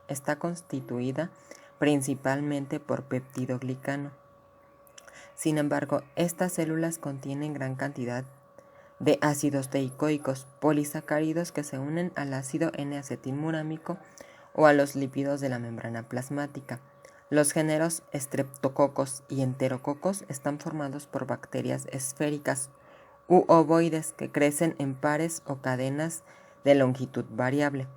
está constituida principalmente por peptidoglicano. Sin embargo, estas células contienen gran cantidad de ácidos teicoicos, polisacáridos que se unen al ácido N-acetilmurámico o a los lípidos de la membrana plasmática. Los géneros Streptococcus y Enterococcus están formados por bacterias esféricas u ovoides que crecen en pares o cadenas de longitud variable.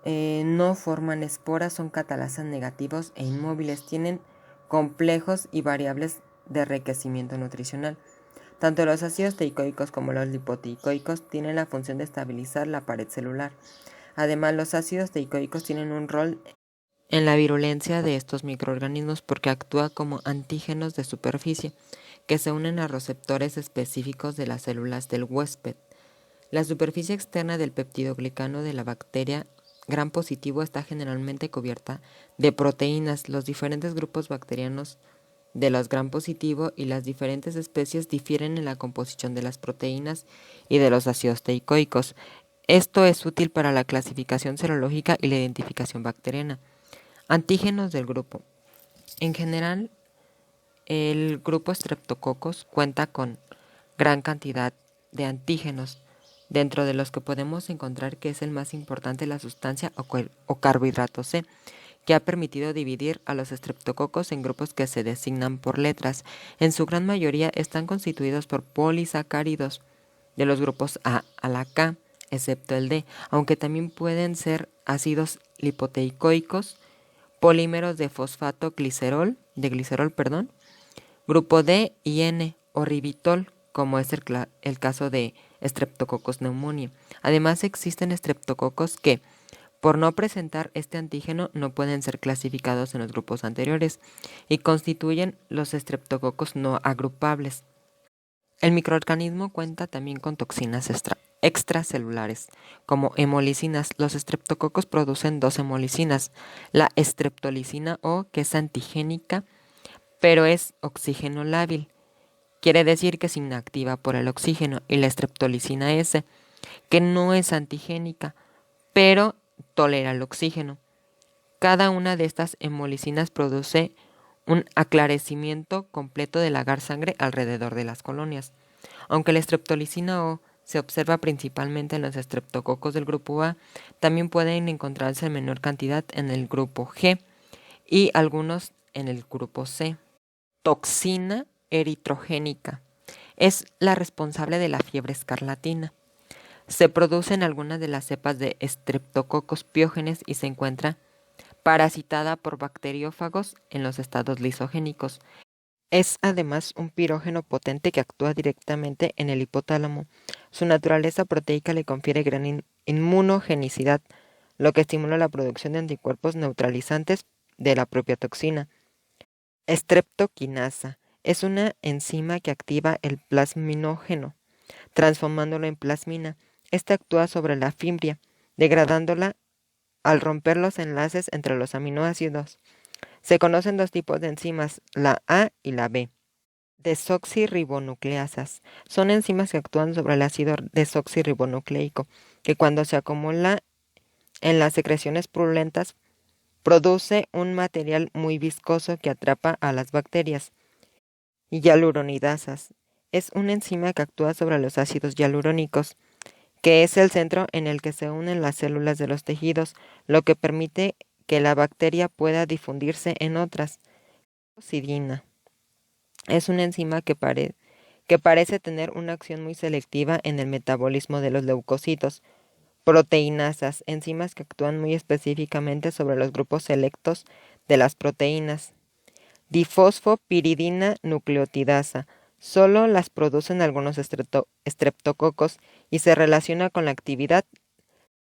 No forman esporas, son catalisas negativos e inmóviles, tienen complejos y variables de enriquecimiento nutricional. Tanto los ácidos teicoicos como los lipoteicoicos tienen la función de estabilizar la pared celular. Además, los ácidos teicoicos tienen un rol en la virulencia de estos microorganismos porque actúa como antígenos de superficie que se unen a receptores específicos de las células del huésped. La superficie externa del peptidoglicano de la bacteria gram positivo está generalmente cubierta de proteínas. Los diferentes grupos bacterianos de los gram positivo y las diferentes especies difieren en la composición de las proteínas y de los ácidos teicoicos. Esto es útil para la clasificación serológica y la identificación bacteriana. Antígenos del grupo. En general, el grupo Streptococcus cuenta con gran cantidad de antígenos, dentro de los que podemos encontrar que es el más importante la sustancia o carbohidrato C, que ha permitido dividir a los estreptococos en grupos que se designan por letras. En su gran mayoría están constituidos por polisacáridos de los grupos A a la K, excepto el D, aunque también pueden ser ácidos lipoteicoicos, polímeros de fosfato glicerol, grupo D y N, o ribitol, como es el caso de Streptococcus pneumoniae. Además, existen estreptococos que, por no presentar este antígeno, no pueden ser clasificados en los grupos anteriores y constituyen los estreptococos no agrupables. El microorganismo cuenta también con toxinas extracelulares, como hemolicinas. Los estreptococos producen dos hemolicinas, la streptolicina O, que es antigénica, pero es oxígeno lábil. Quiere decir que es inactiva por el oxígeno, y la streptolicina S, que no es antigénica, pero tolera el oxígeno. Cada una de estas hemolicinas produce un aclarecimiento completo del agar sangre alrededor de las colonias. Aunque la streptolicina O se observa principalmente en los estreptococos del grupo A, también pueden encontrarse en menor cantidad en el grupo G y algunos en el grupo C. Toxina eritrogénica. Es la responsable de la fiebre escarlatina. Se produce en algunas de las cepas de Streptococcus pyogenes y se encuentra parasitada por bacteriófagos en los estados lisogénicos. Es además un pirógeno potente que actúa directamente en el hipotálamo. Su naturaleza proteica le confiere gran inmunogenicidad, lo que estimula la producción de anticuerpos neutralizantes de la propia toxina. Streptokinasa es una enzima que activa el plasminógeno, transformándolo en plasmina. Esta actúa sobre la fibria, degradándola al romper los enlaces entre los aminoácidos. Se conocen dos tipos de enzimas, la A y la B. Desoxirribonucleasas. Son enzimas que actúan sobre el ácido desoxirribonucleico, que cuando se acumula en las secreciones purulentas produce un material muy viscoso que atrapa a las bacterias. Hialuronidasas. Es una enzima que actúa sobre los ácidos hialurónicos, que es el centro en el que se unen las células de los tejidos, lo que permite que la bacteria pueda difundirse en otras. Leucocidina. Es una enzima que parece tener una acción muy selectiva en el metabolismo de los leucocitos. Proteinasas, enzimas que actúan muy específicamente sobre los grupos selectos de las proteínas. Difosfopiridina nucleotidasa. Solo las producen algunos estreptococos y se relaciona con la actividad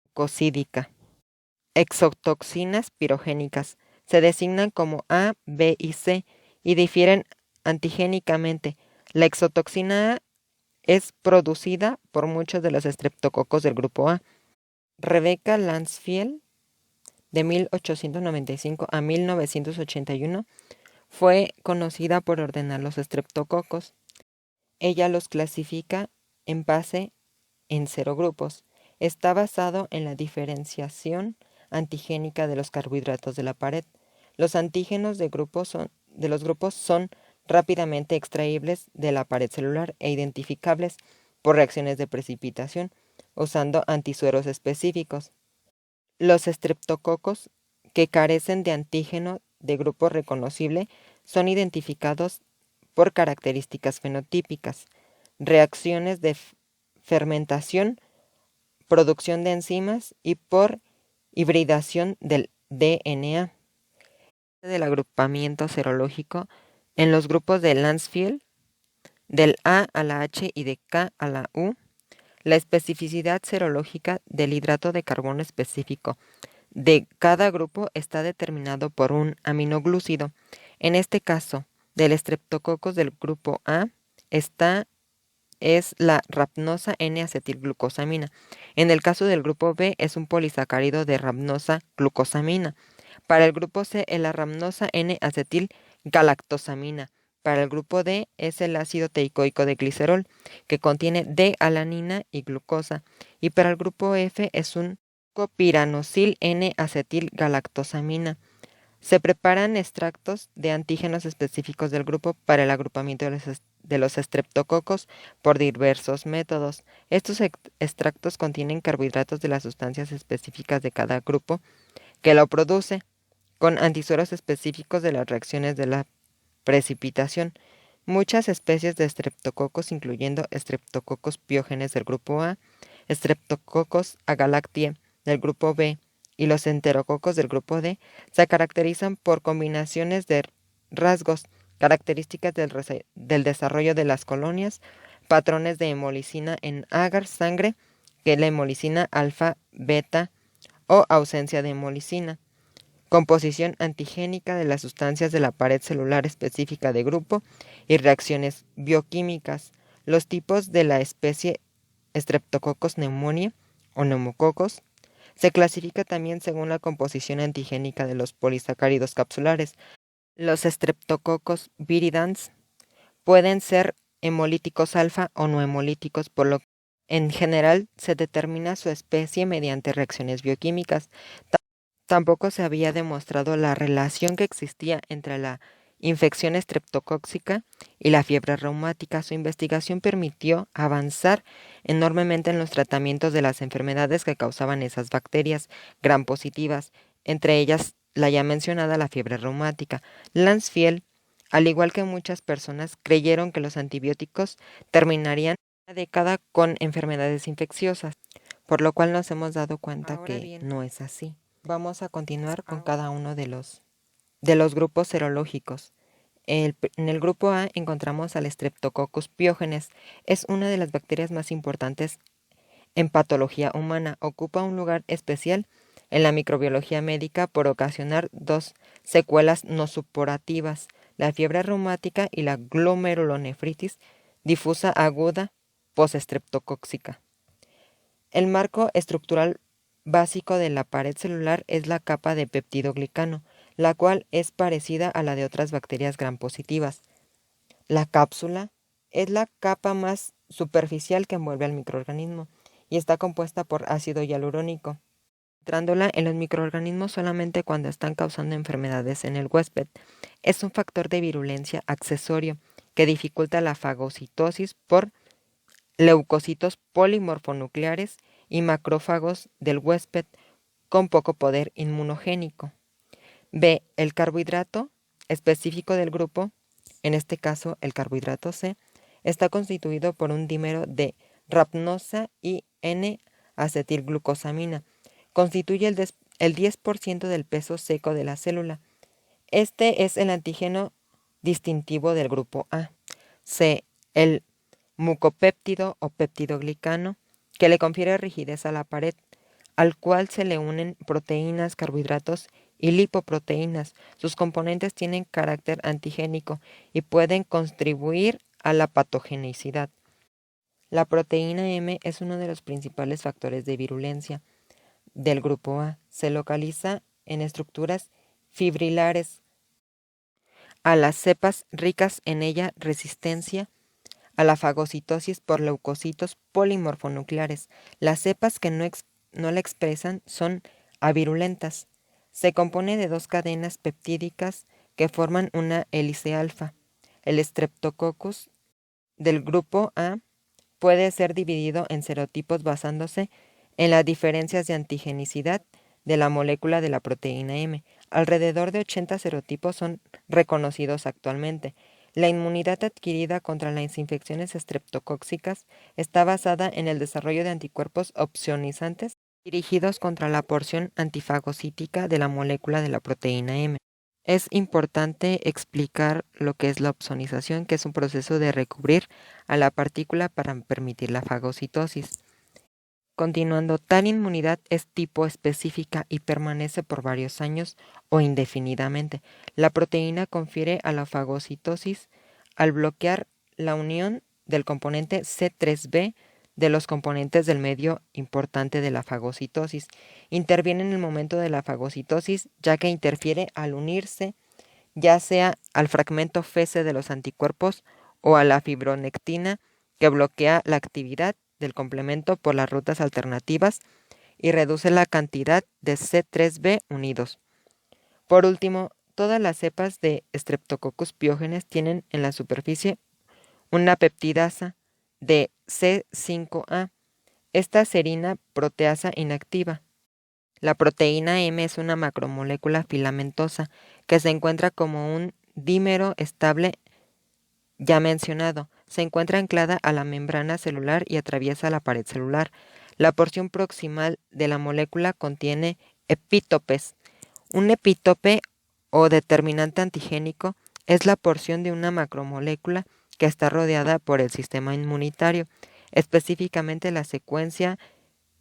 leucocídica. Exotoxinas pirogénicas. Se designan como A, B y C y difieren antigénicamente. La exotoxina A es producida por muchos de los estreptococos del grupo A. Rebecca Landsfield, de 1895 a 1981, fue conocida por ordenar los estreptococos. Ella los clasifica en base en 0 grupos. está basado en la diferenciación antigénica de los carbohidratos de la pared. Los antígenos de los grupos son rápidamente extraíbles de la pared celular e identificables por reacciones de precipitación usando antisueros específicos. Los estreptococos que carecen de antígeno de grupo reconocible son identificados por características fenotípicas, reacciones de fermentación, producción de enzimas y por hibridación del DNA. Del agrupamiento serológico en los grupos de Landsfield, del A a la H y de K a la U, la especificidad serológica del hidrato de carbono específico de cada grupo está determinado por un aminoglúcido. En este caso, del Streptococcus del grupo A es la rapnosa N-acetilglucosamina. En el caso del grupo B es un polisacárido de rapnosa glucosamina. Para el grupo C es la rapnosa N-acetilgalactosamina. Para el grupo D es el ácido teicoico de glicerol, que contiene D-alanina y glucosa. Y para el grupo F es un copiranosil N-acetilgalactosamina. Se preparan extractos de antígenos específicos del grupo para el agrupamiento de los estreptococos por diversos métodos. Estos extractos contienen carbohidratos de las sustancias específicas de cada grupo que lo produce, con antisueros específicos de las reacciones de la precipitación. Muchas especies de estreptococos, incluyendo Streptococcus pyogenes del grupo A, Streptococcus agalactiae del grupo B y los enterococos del grupo D, se caracterizan por combinaciones de rasgos, características del desarrollo de las colonias, patrones de hemolicina en agar, sangre, que es la hemolicina alfa, beta o ausencia de hemolicina, composición antigénica de las sustancias de la pared celular específica de grupo y reacciones bioquímicas. Los tipos de la especie Streptococcus pneumoniae o neumococos se clasifica también según la composición antigénica de los polisacáridos capsulares. Los Streptococcus viridans pueden ser hemolíticos alfa o no hemolíticos, por lo que en general se determina su especie mediante reacciones bioquímicas. Tampoco se había demostrado la relación que existía entre la infección estreptocóxica y la fiebre reumática. Su investigación permitió avanzar enormemente en los tratamientos de las enfermedades que causaban esas bacterias gram positivas, entre ellas la ya mencionada la fiebre reumática. Landsfield, al igual que muchas personas, creyeron que los antibióticos terminarían una década con enfermedades infecciosas, por lo cual nos hemos dado cuenta que no es así. Vamos a continuar con cada uno de los grupos serológicos. En el grupo A encontramos al Streptococcus pyogenes. Es una de las bacterias más importantes en patología humana. Ocupa un lugar especial en la microbiología médica por ocasionar dos secuelas no supurativas: la fiebre reumática y la glomerulonefritis difusa aguda postestreptocóxica. El marco estructural básico de la pared celular es la capa de peptidoglicano, la cual es parecida a la de otras bacterias gram positivas. La cápsula es la capa más superficial que envuelve al microorganismo y está compuesta por ácido hialurónico, entrándola en los microorganismos solamente cuando están causando enfermedades en el huésped. Es un factor de virulencia accesorio que dificulta la fagocitosis por leucocitos polimorfonucleares y macrófagos del huésped con poco poder inmunogénico. B. El carbohidrato específico del grupo, en este caso el carbohidrato C, está constituido por un dímero de rapnosa y N-acetilglucosamina. Constituye el 10% del peso seco de la célula. Este es el antígeno distintivo del grupo A. C. El mucopéptido o peptidoglicano, que le confiere rigidez a la pared, al cual se le unen proteínas, carbohidratos y lipoproteínas. Sus componentes tienen carácter antigénico y pueden contribuir a la patogenicidad. La proteína M es uno de los principales factores de virulencia del grupo A. Se localiza en estructuras fibrilares a las cepas ricas en ella, resistencia a la fagocitosis por leucocitos polimorfonucleares. Las cepas que no la expresan son avirulentas. Se compone de 2 cadenas peptídicas que forman una hélice alfa. El Streptococcus del grupo A puede ser dividido en serotipos basándose en las diferencias de antigenicidad de la molécula de la proteína M. Alrededor de 80 serotipos son reconocidos actualmente. La inmunidad adquirida contra las infecciones estreptocóxicas está basada en el desarrollo de anticuerpos opsonizantes dirigidos contra la porción antifagocítica de la molécula de la proteína M. Es importante explicar lo que es la opsonización, que es un proceso de recubrir a la partícula para permitir la fagocitosis. Continuando, tal inmunidad es tipo específica y permanece por varios años o indefinidamente. La proteína confiere a la fagocitosis al bloquear la unión del componente C3b de los componentes del medio importante de la fagocitosis. Interviene en el momento de la fagocitosis, ya que interfiere al unirse ya sea al fragmento FEC de los anticuerpos o a la fibronectina, que bloquea la actividad del complemento por las rutas alternativas y reduce la cantidad de C3b unidos. Por último, todas las cepas de Streptococcus pyogenes tienen en la superficie una peptidasa de C5a. Esta serina proteasa inactiva. La proteína M es una macromolécula filamentosa que se encuentra como un dímero estable ya mencionado. Se encuentra anclada a la membrana celular y atraviesa la pared celular. La porción proximal de la molécula contiene epítopes. Un epítope o determinante antigénico es la porción de una macromolécula que está rodeada por el sistema inmunitario, específicamente la secuencia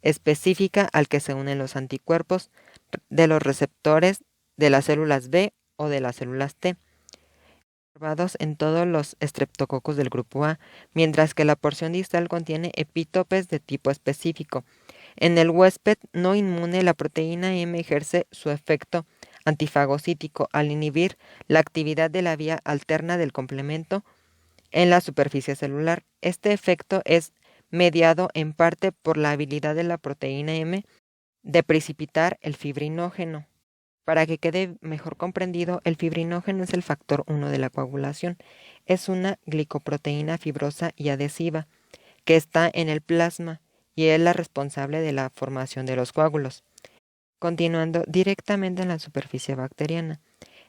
específica al que se unen los anticuerpos de los receptores de las células B o de las células T, observados en todos los estreptococos del grupo A, mientras que la porción distal contiene epítopes de tipo específico. En el huésped no inmune, la proteína M ejerce su efecto antifagocítico al inhibir la actividad de la vía alterna del complemento en la superficie celular. Este efecto es mediado en parte por la habilidad de la proteína M de precipitar el fibrinógeno. Para que quede mejor comprendido, el fibrinógeno es el factor 1 de la coagulación. Es una glicoproteína fibrosa y adhesiva que está en el plasma y es la responsable de la formación de los coágulos. Continuando directamente en la superficie bacteriana,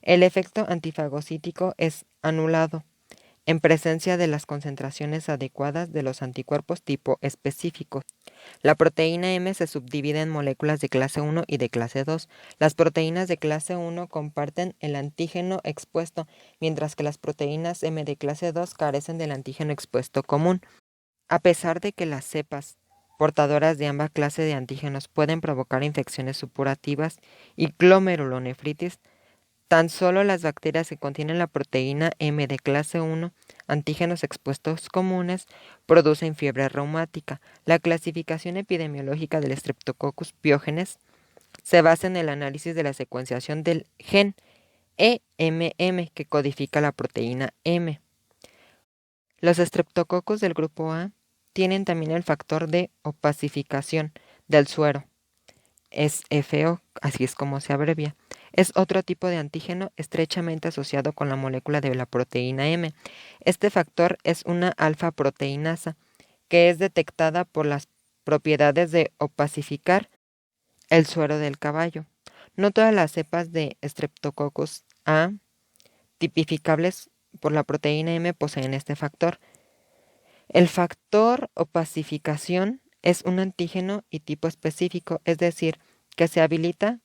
el efecto antifagocítico es anulado en presencia de las concentraciones adecuadas de los anticuerpos tipo específicos. La proteína M se subdivide en moléculas de clase 1 y de clase 2. Las proteínas de clase 1 comparten el antígeno expuesto, mientras que las proteínas M de clase 2 carecen del antígeno expuesto común. A pesar de que las cepas portadoras de ambas clases de antígenos pueden provocar infecciones supurativas y glomerulonefritis, tan solo las bacterias que contienen la proteína M de clase 1, antígenos expuestos comunes, producen fiebre reumática. La clasificación epidemiológica del Streptococcus pyogenes se basa en el análisis de la secuenciación del gen EMM que codifica la proteína M. Los Streptococcus del grupo A tienen también el factor de opacificación del suero, SFO, así es como se abrevia. Es otro tipo de antígeno estrechamente asociado con la molécula de la proteína M. Este factor es una alfa-proteinasa que es detectada por las propiedades de opacificar el suero del caballo. No todas las cepas de Streptococcus A tipificables por la proteína M poseen este factor. El factor opacificación es un antígeno y tipo específico, es decir, que se habilita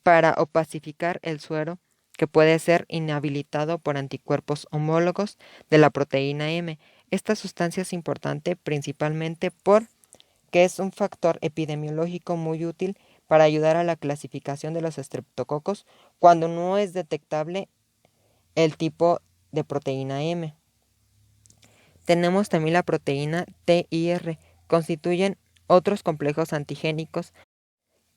para opacificar el suero, que puede ser inhabilitado por anticuerpos homólogos de la proteína M. Esta sustancia es importante principalmente porque es un factor epidemiológico muy útil para ayudar a la clasificación de los estreptococos cuando no es detectable el tipo de proteína M. Tenemos también la proteína TIR, constituyen otros complejos antigénicos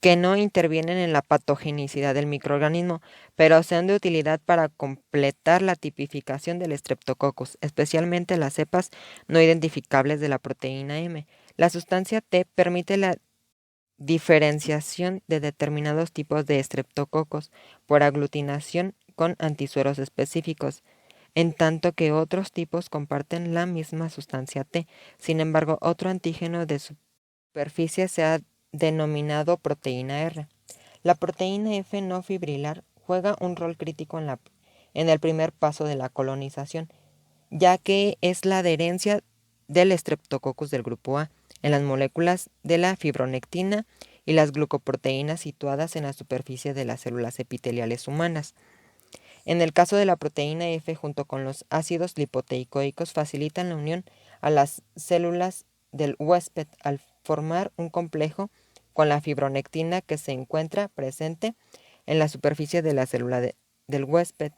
que no intervienen en la patogenicidad del microorganismo, pero sean de utilidad para completar la tipificación del Streptococcus, especialmente las cepas no identificables de la proteína M. La sustancia T permite la diferenciación de determinados tipos de estreptococos por aglutinación con antisueros específicos, en tanto que otros tipos comparten la misma sustancia T. Sin embargo, otro antígeno de superficie se ha denominado proteína R. La proteína F no fibrilar juega un rol crítico en el primer paso de la colonización, ya que es la adherencia del Streptococcus del grupo A en las moléculas de la fibronectina y las glucoproteínas situadas en la superficie de las células epiteliales humanas. En el caso de la proteína F, junto con los ácidos lipoteicoicos, facilitan la unión a las células del huésped al formar un complejo con la fibronectina que se encuentra presente en la superficie de la célula del huésped.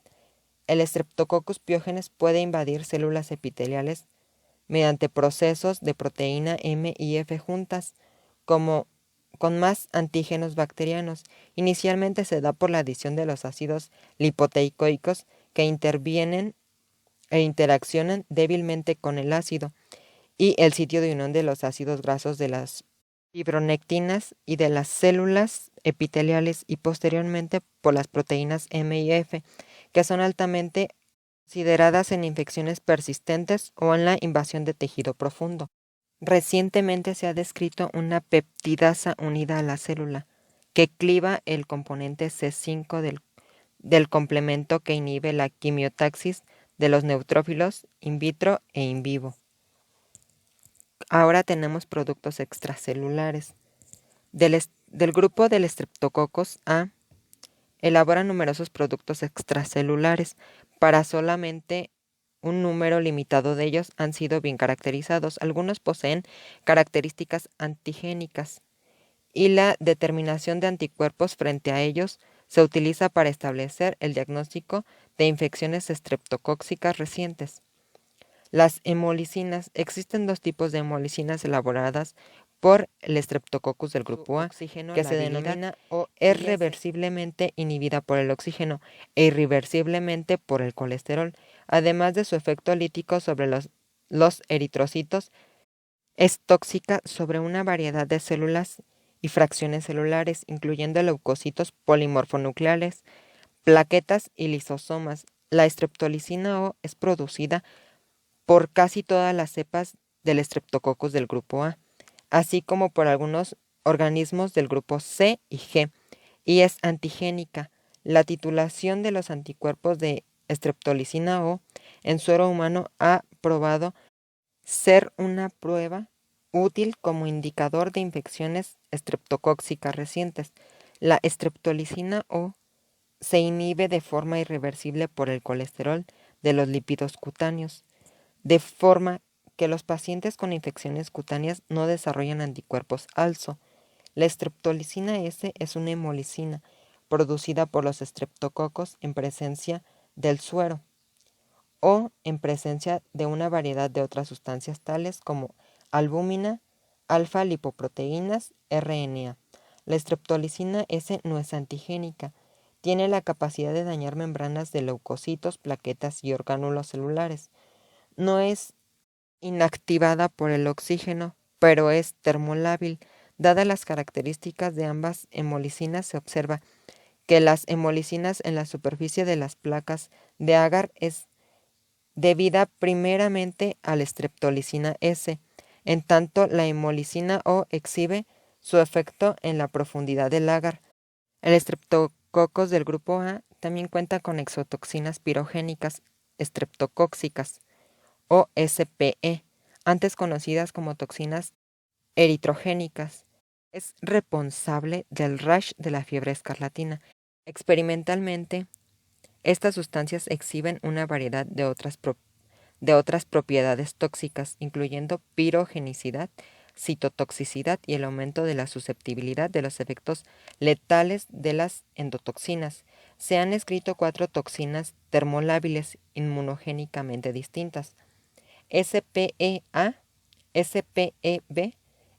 El Streptococcus pyogenes puede invadir células epiteliales mediante procesos de proteína M y F juntas, como con más antígenos bacterianos. Inicialmente se da por la adición de los ácidos lipoteicoicos que intervienen e interaccionan débilmente con el ácido y el sitio de unión de los ácidos grasos de las fibronectinas y de las células epiteliales, y posteriormente por las proteínas M y F, que son altamente consideradas en infecciones persistentes o en la invasión de tejido profundo. Recientemente se ha descrito una peptidasa unida a la célula que cliva el componente C5 del complemento que inhibe la quimiotaxis de los neutrófilos in vitro e in vivo. Ahora tenemos productos extracelulares. Del grupo del Streptococcus A elabora numerosos productos extracelulares. Para solamente un número limitado de ellos han sido bien caracterizados. Algunos poseen características antigénicas y la determinación de anticuerpos frente a ellos se utiliza para establecer el diagnóstico de infecciones estreptocóxicas recientes. Las hemolicinas. Existen dos tipos de hemolicinas elaboradas por el Streptococcus del grupo A, que se denomina o es reversiblemente inhibida por el oxígeno e irreversiblemente por el colesterol. Además de su efecto lítico sobre los eritrocitos, es tóxica sobre una variedad de células y fracciones celulares, incluyendo leucocitos polimorfonucleares, plaquetas y lisosomas. La streptolicina O es producida por casi todas las cepas del Streptococcus del grupo A, así como por algunos organismos del grupo C y G, y es antigénica. La titulación de los anticuerpos de streptolicina O en suero humano ha probado ser una prueba útil como indicador de infecciones estreptocóxicas recientes. La streptolicina O se inhibe de forma irreversible por el colesterol de los lípidos cutáneos, de forma que los pacientes con infecciones cutáneas no desarrollan anticuerpos ALSO. La streptolicina S es una hemolicina producida por los estreptococos en presencia del suero o en presencia de una variedad de otras sustancias tales como albúmina, alfa-lipoproteínas, RNA. La streptolicina S no es antigénica. Tiene la capacidad de dañar membranas de leucocitos, plaquetas y orgánulos celulares. No es inactivada por el oxígeno, pero es termolábil. Dadas las características de ambas hemolicinas, se observa que las hemolicinas en la superficie de las placas de agar es debida primeramente a la streptolicina S, en tanto la hemolicina O exhibe su efecto en la profundidad del agar. El Streptococcus del grupo A también cuenta con exotoxinas pirogénicas estreptocóxicas, o SPE, antes conocidas como toxinas eritrogénicas. Es responsable del rash de la fiebre escarlatina. Experimentalmente, estas sustancias exhiben una variedad de otras propiedades tóxicas, incluyendo pirogenicidad, citotoxicidad y el aumento de la susceptibilidad de los efectos letales de las endotoxinas. Se han escrito 4 toxinas termolábiles inmunogénicamente distintas: SPEA, SPEB,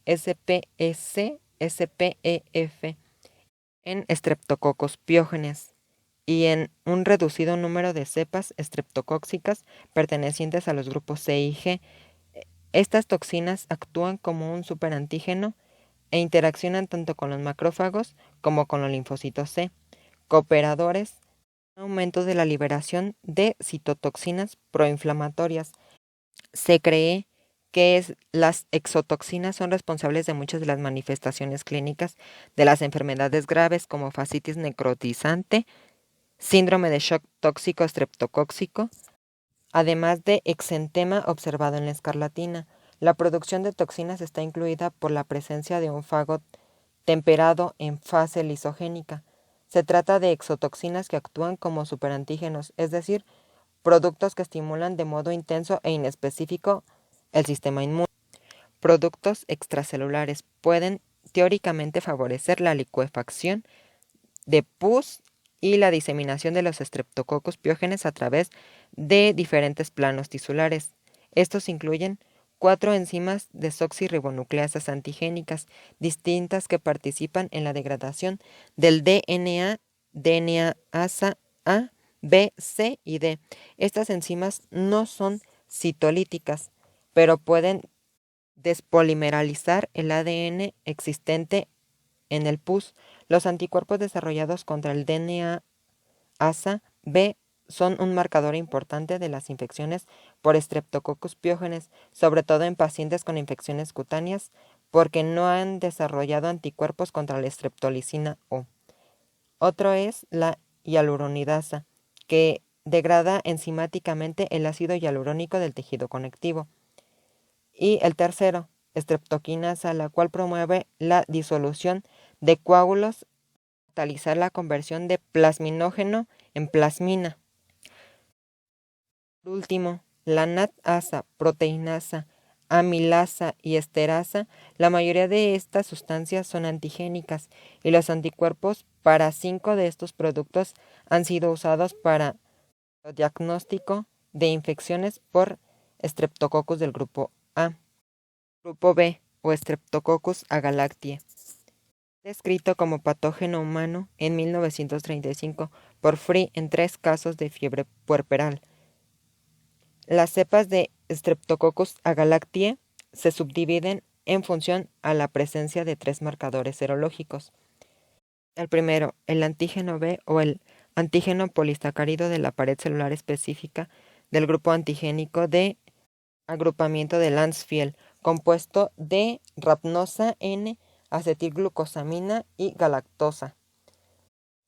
SPEC, SPEF en Streptococcus pyogenes y en un reducido número de cepas estreptocóxicas pertenecientes a los grupos C y G. Estas toxinas actúan como un superantígeno e interaccionan tanto con los macrófagos como con los linfocitos C, cooperadores en aumento de la liberación de citotoxinas proinflamatorias. Se cree que las exotoxinas son responsables de muchas de las manifestaciones clínicas de las enfermedades graves como fascitis necrotizante, síndrome de shock tóxico estreptocóxico, además de exantema observado en la escarlatina. La producción de toxinas está incluida por la presencia de un fago temperado en fase lisogénica. Se trata de exotoxinas que actúan como superantígenos, es decir, productos que estimulan de modo intenso e inespecífico el sistema inmune. Productos extracelulares pueden teóricamente favorecer la licuefacción de pus y la diseminación de los Streptococcus pyogenes a través de diferentes planos tisulares. Estos incluyen 4 enzimas desoxirribonucleasas antigénicas distintas que participan en la degradación del DNA, DNA-asa A, B, C y D. Estas enzimas no son citolíticas, pero pueden despolimeralizar el ADN existente en el pus. Los anticuerpos desarrollados contra el DNA-asa B son un marcador importante de las infecciones por Streptococcus pyogenes, sobre todo en pacientes con infecciones cutáneas, porque no han desarrollado anticuerpos contra la streptolicina O. Otro es la hialuronidasa, que degrada enzimáticamente el ácido hialurónico del tejido conectivo. Y el tercero, streptokinasa, la cual promueve la disolución de coágulos, catalizar la conversión de plasminógeno en plasmina. Por último, la NAT-asa, proteinasa, amilasa y esterasa, la mayoría de estas sustancias son antigénicas y los anticuerpos para 5 de estos productos han sido usados para el diagnóstico de infecciones por Streptococcus del grupo A. Grupo B o Streptococcus agalactiae, descrito como patógeno humano en 1935 por Free en 3 casos de fiebre puerperal. Las cepas de Streptococcus agalactiae se subdividen en función a la presencia de 3 marcadores serológicos. El primero, el antígeno B o el antígeno polisacárido de la pared celular específica del grupo antigénico de agrupamiento de Landsfield, compuesto de rapnosa N, acetilglucosamina y galactosa.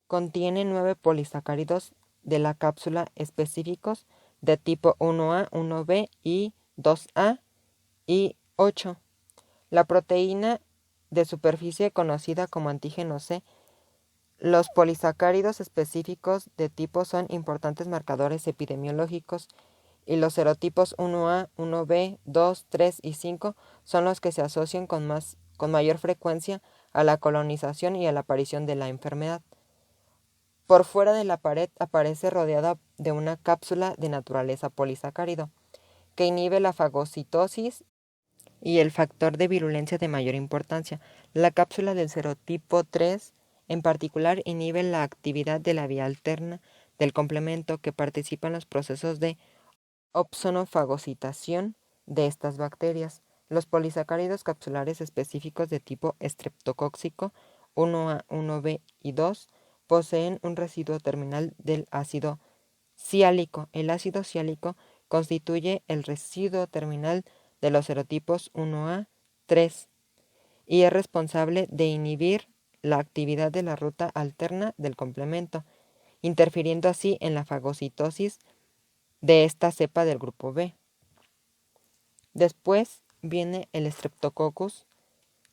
Contiene 9 polisacáridos de la cápsula específicos de tipo 1A, 1B y 2A y 8. La proteína de superficie conocida como antígeno C. Los polisacáridos específicos de tipo son importantes marcadores epidemiológicos y los serotipos 1A, 1B, 2, 3 y 5 son los que se asocian con mayor frecuencia a la colonización y a la aparición de la enfermedad. Por fuera de la pared aparece rodeada de una cápsula de naturaleza polisacárido, que inhibe la fagocitosis y el factor de virulencia de mayor importancia. La cápsula del serotipo 3 en particular inhibe la actividad de la vía alterna del complemento que participa en los procesos de opsonofagocitación de estas bacterias. Los polisacáridos capsulares específicos de tipo estreptocóxico 1A, 1B y 2 poseen un residuo terminal del ácido ciálico. El ácido ciálico constituye el residuo terminal de los serotipos 1A, 3 y es responsable de inhibir la actividad de la ruta alterna del complemento, interfiriendo así en la fagocitosis de esta cepa del grupo B. Después viene el Streptococcus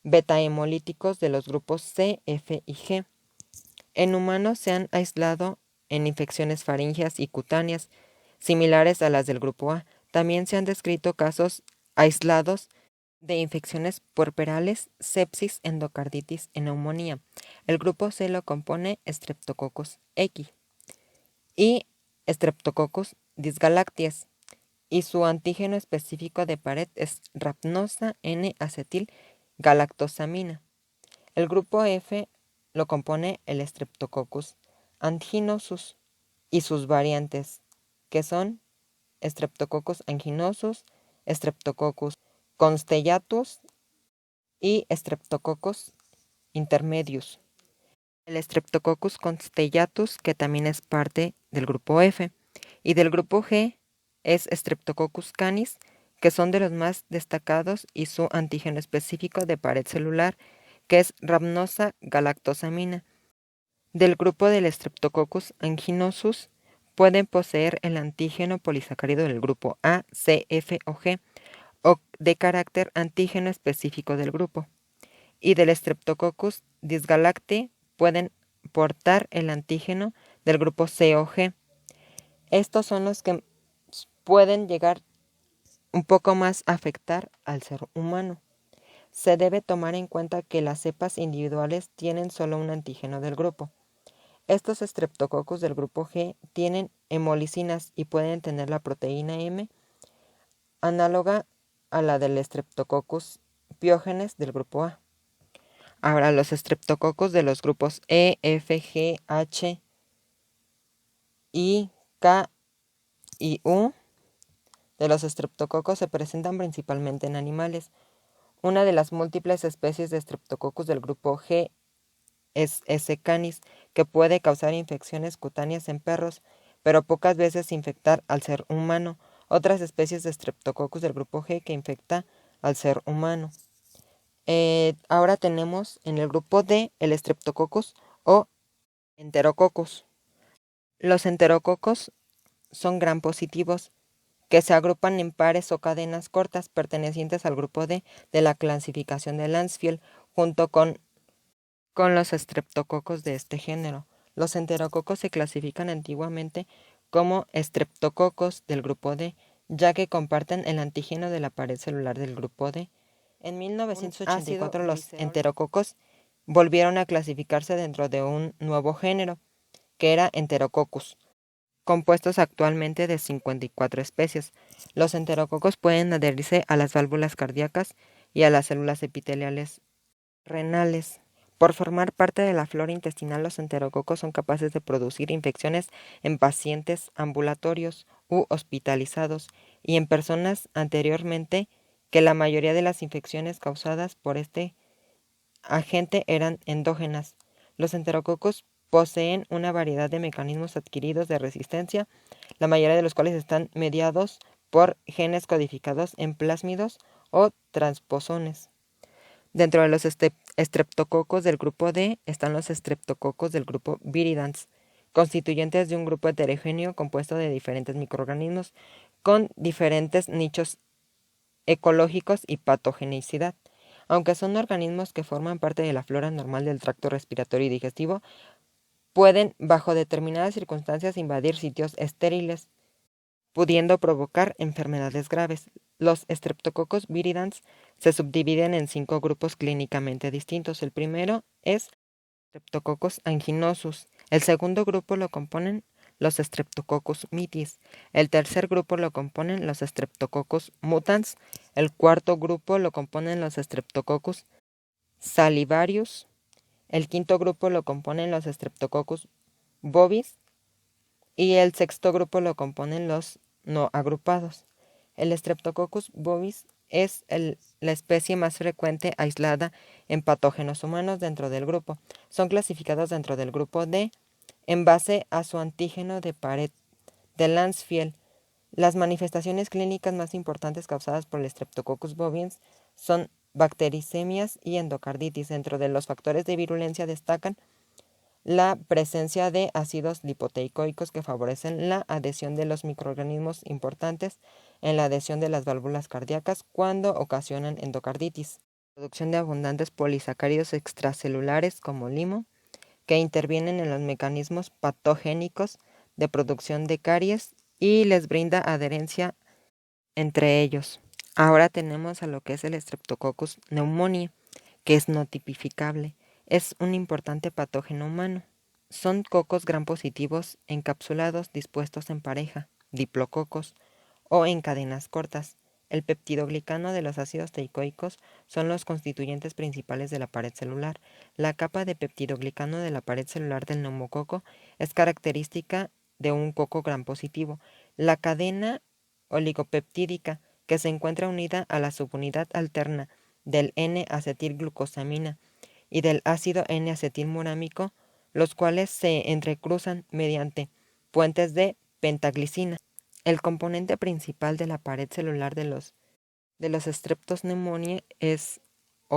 beta-hemolíticos de los grupos C, F y G. En humanos se han aislado en infecciones faríngeas y cutáneas, similares a las del grupo A. También se han descrito casos aislados de infecciones puerperales, sepsis, endocarditis y neumonía. El grupo C lo compone Streptococcus X y Streptococcus dysgalactias, y su antígeno específico de pared es rapnosa N-acetil galactosamina. El grupo F lo compone el Streptococcus anginosus y sus variantes, que son Streptococcus anginosus, Streptococcus constellatus y Streptococcus intermedius. El Streptococcus constellatus, que también es parte del grupo F, y del grupo G es Streptococcus canis, que son de los más destacados, y su antígeno específico de pared celular, que es Rhamnosa galactosamina. Del grupo del Streptococcus anginosus pueden poseer el antígeno polisacárido del grupo A, C, F o G, o de carácter antígeno específico del grupo. Y del Streptococcus dysgalacti pueden portar el antígeno del grupo C o G. Estos son los que pueden llegar un poco más a afectar al ser humano. Se debe tomar en cuenta que las cepas individuales tienen solo un antígeno del grupo. Estos Streptococcus del grupo G tienen hemolicinas y pueden tener la proteína M, análoga a la del Streptococcus piógenes del grupo A. Ahora, los Streptococos de los grupos E, F, G, H, I, K y U de los estreptococos se presentan principalmente en animales. Una de las múltiples especies de Streptococcus del grupo G es S. canis, que puede causar infecciones cutáneas en perros, pero pocas veces infectar al ser humano. Otras especies de Streptococcus del grupo G que infecta al ser humano. Ahora tenemos en el grupo D el Streptococcus o Enterococcus. Los enterococos son gram positivos que se agrupan en pares o cadenas cortas pertenecientes al grupo D de la clasificación de Landsfield junto con los streptococos de este género. Los enterococos se clasifican antiguamente como streptococos del grupo D, ya que comparten el antígeno de la pared celular del grupo D. En 1984 los enterococos volvieron a clasificarse dentro de un nuevo género, que era Enterococcus, compuestos actualmente de 54 especies. Los enterococos pueden adherirse a las válvulas cardíacas y a las células epiteliales renales. Por formar parte de la flora intestinal, los enterococos son capaces de producir infecciones en pacientes ambulatorios u hospitalizados y en personas anteriormente que la mayoría de las infecciones causadas por este agente eran endógenas. Los enterococos poseen una variedad de mecanismos adquiridos de resistencia, la mayoría de los cuales están mediados por genes codificados en plásmidos o transposones. Dentro de los estreptococos del grupo D están los estreptococos del grupo Viridans, constituyentes de un grupo heterogéneo compuesto de diferentes microorganismos con diferentes nichos ecológicos y patogenicidad. Aunque son organismos que forman parte de la flora normal del tracto respiratorio y digestivo, pueden, bajo determinadas circunstancias, invadir sitios estériles, pudiendo provocar enfermedades graves. Los Streptococcus viridans se subdividen en 5 grupos clínicamente distintos. El primero es Streptococcus anginosus. El segundo grupo lo componen los Streptococcus mitis. El tercer grupo lo componen los Streptococcus mutans. El cuarto grupo lo componen los Streptococcus salivarius. El quinto grupo lo componen los Streptococcus bovis. Y el sexto grupo lo componen los no agrupados. El Streptococcus bovis es la especie más frecuente aislada en patógenos humanos dentro del grupo. Son clasificados dentro del grupo D en base a su antígeno de pared de Landsfield. Las manifestaciones clínicas más importantes causadas por el Streptococcus bovis son bactericemias y endocarditis. Dentro de los factores de virulencia destacan la presencia de ácidos lipoteicoicos que favorecen la adhesión de los microorganismos importantes en la adhesión de las válvulas cardíacas cuando ocasionan endocarditis. Producción de abundantes polisacáridos extracelulares como limo, que intervienen en los mecanismos patogénicos de producción de caries y les brinda adherencia entre ellos. Ahora tenemos a lo que es el Streptococcus pneumoniae, que es no tipificable. Es un importante patógeno humano. Son cocos gram positivos encapsulados dispuestos en pareja, diplococos, o en cadenas cortas. El peptidoglicano de los ácidos teicoicos son los constituyentes principales de la pared celular. La capa de peptidoglicano de la pared celular del neumococo es característica de un coco gram positivo. La cadena oligopeptídica, que se encuentra unida a la subunidad alterna del N-acetilglucosamina y del ácido N-acetilmurámico, los cuales se entrecruzan mediante puentes de pentaglicina. El componente principal de la pared celular de los Streptococcus pneumoniae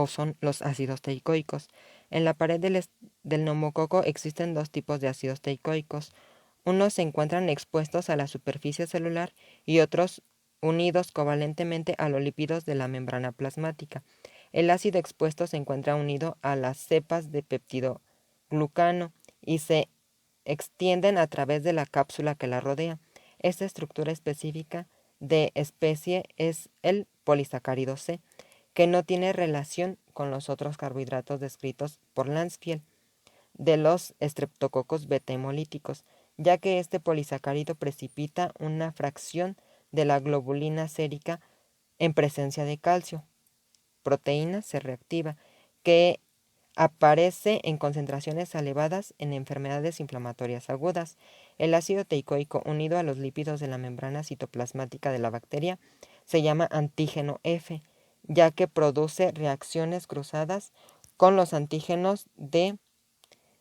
son los ácidos teicoicos. En la pared del neumococo existen dos tipos de ácidos teicoicos. Unos se encuentran expuestos a la superficie celular y otros unidos covalentemente a los lípidos de la membrana plasmática. El ácido expuesto se encuentra unido a las cepas de peptidoglucano y se extienden a través de la cápsula que la rodea. Esta estructura específica de especie es el polisacárido C, que no tiene relación con los otros carbohidratos descritos por Landsfield de los estreptococos beta hemolíticos, ya que este polisacárido precipita una fracción de la globulina sérica en presencia de calcio, proteína C reactiva, que aparece en concentraciones elevadas en enfermedades inflamatorias agudas. El ácido teicoico unido a los lípidos de la membrana citoplasmática de la bacteria se llama antígeno F, ya que produce reacciones cruzadas con los antígenos de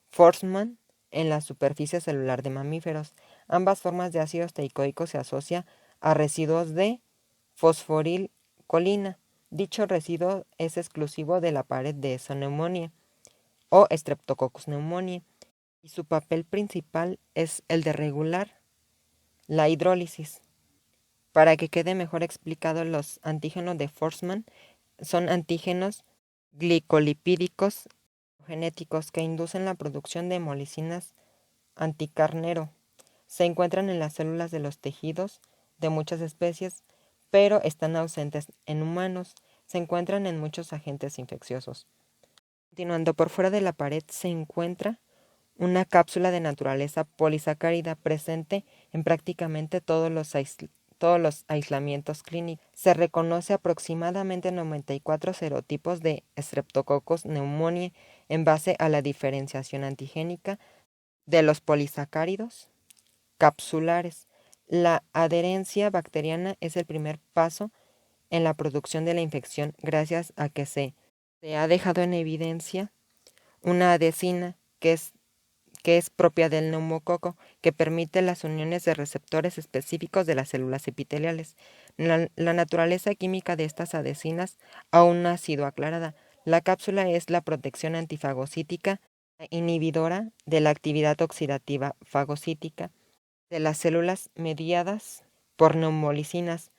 Forssman en la superficie celular de mamíferos. Ambas formas de ácidos teicoicos se asocian a residuos de fosforilcolina. Dicho residuo es exclusivo de la pared de Pneumoniae o Streptococcus pneumoniae, y su papel principal es el de regular la hidrólisis. Para que quede mejor explicado, los antígenos de Forssman son antígenos glicolipídicos genéticos que inducen la producción de hemolisinas anticarnero. Se encuentran en las células de los tejidos de muchas especies, pero están ausentes en humanos. Se encuentran en muchos agentes infecciosos. Continuando, por fuera de la pared se encuentra una cápsula de naturaleza polisacárida presente en prácticamente todos los aislamientos clínicos. Se reconoce aproximadamente 94 serotipos de Streptococcus pneumoniae en base a la diferenciación antigénica de los polisacáridos capsulares. La adherencia bacteriana es el primer paso en la producción de la infección, gracias a que se ha dejado en evidencia una adhesina que es propia del neumococo, que permite las uniones de receptores específicos de las células epiteliales. La naturaleza química de estas adhesinas aún no ha sido aclarada. La cápsula es la protección antifagocítica inhibidora de la actividad oxidativa fagocítica de las células mediadas por neumolisinas,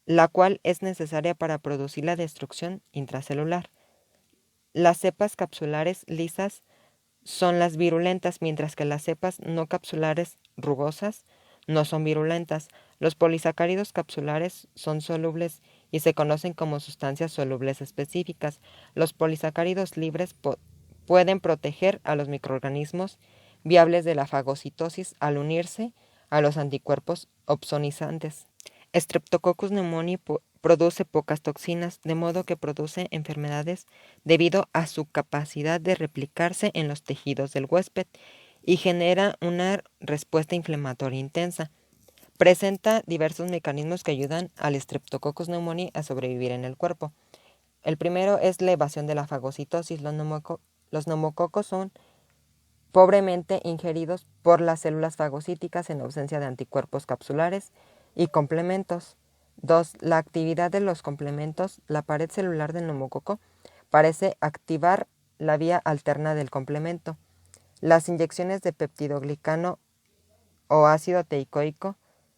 la cual es necesaria para producir la destrucción intracelular. Las cepas capsulares lisas son las virulentas, mientras que las cepas no capsulares rugosas no son virulentas. Los polisacáridos capsulares son solubles y se conocen como sustancias solubles específicas. Los polisacáridos libres pueden proteger a los microorganismos viables de la fagocitosis al unirse a los anticuerpos opsonizantes. Streptococcus pneumoniae produce pocas toxinas, de modo que produce enfermedades debido a su capacidad de replicarse en los tejidos del huésped y genera una respuesta inflamatoria intensa. Presenta diversos mecanismos que ayudan al Streptococcus pneumoniae a sobrevivir en el cuerpo. El primero es la evasión de la fagocitosis. Los neumococos son pobremente ingeridos por las células fagocíticas en ausencia de anticuerpos capsulares y complementos. 2. La actividad de los complementos. La pared celular del neumococo parece activar la vía alterna del complemento. Las inyecciones de peptidoglicano o ácido teicoico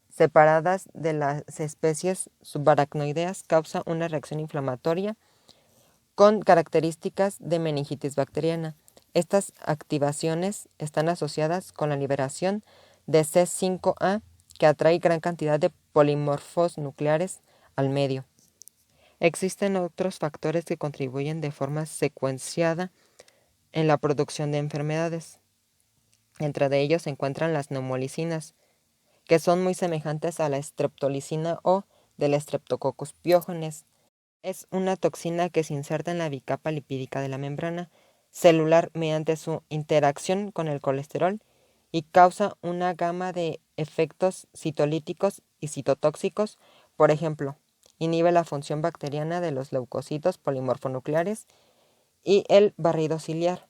separadas de las especies subaracnoideas causan una reacción inflamatoria con características de meningitis bacteriana. Estas activaciones están asociadas con la liberación de C5A, que atrae gran cantidad de polimorfos nucleares al medio. Existen otros factores que contribuyen de forma secuenciada en la producción de enfermedades. Entre de ellos se encuentran las neumolisinas, que son muy semejantes a la streptolicina o del Streptococcus pyogenes. Es una toxina que se inserta en la bicapa lipídica de la membrana celular mediante su interacción con el colesterol y causa una gama de efectos citolíticos y citotóxicos. Por ejemplo, inhibe la función bacteriana de los leucocitos polimorfonucleares y el barrido ciliar.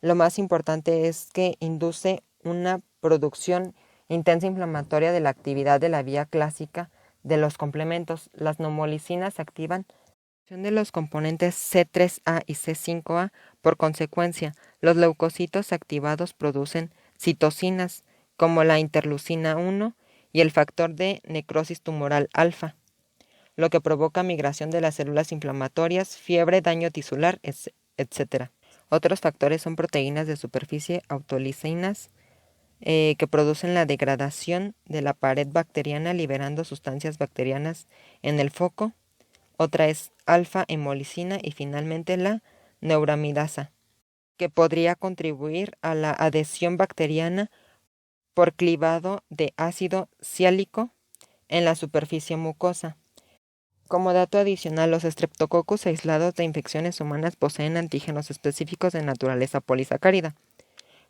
Lo más importante es que induce una producción intensa inflamatoria de la actividad de la vía clásica de los complementos. Las nomolicinas activan la acción de los componentes C3A y C5A. Por consecuencia, los leucocitos activados producen citocinas como la interleucina 1 y el factor de necrosis tumoral alfa, lo que provoca migración de las células inflamatorias, fiebre, daño tisular, etc. Otros factores son proteínas de superficie autolisinas que producen la degradación de la pared bacteriana liberando sustancias bacterianas en el foco. Otra es alfa-hemolicina y finalmente la neuramidasa, que podría contribuir a la adhesión bacteriana por clivado de ácido ciálico en la superficie mucosa. Como dato adicional, los estreptococos aislados de infecciones humanas poseen antígenos específicos de naturaleza polisacárida,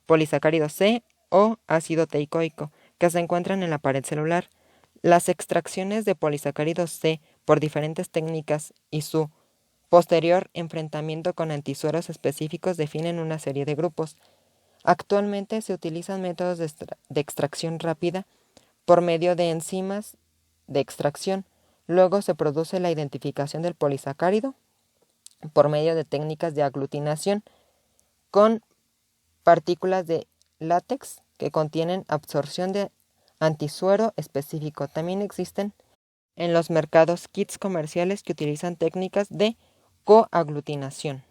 polisacárido C o ácido teicoico, que se encuentran en la pared celular. Las extracciones de polisacáridos C por diferentes técnicas y su posterior enfrentamiento con antisueros específicos definen una serie de grupos. Actualmente se utilizan métodos de extracción rápida por medio de enzimas de extracción. Luego se produce la identificación del polisacárido por medio de técnicas de aglutinación con partículas de látex que contienen absorción de antisuero específico. También existen en los mercados kits comerciales que utilizan técnicas de coaglutinación.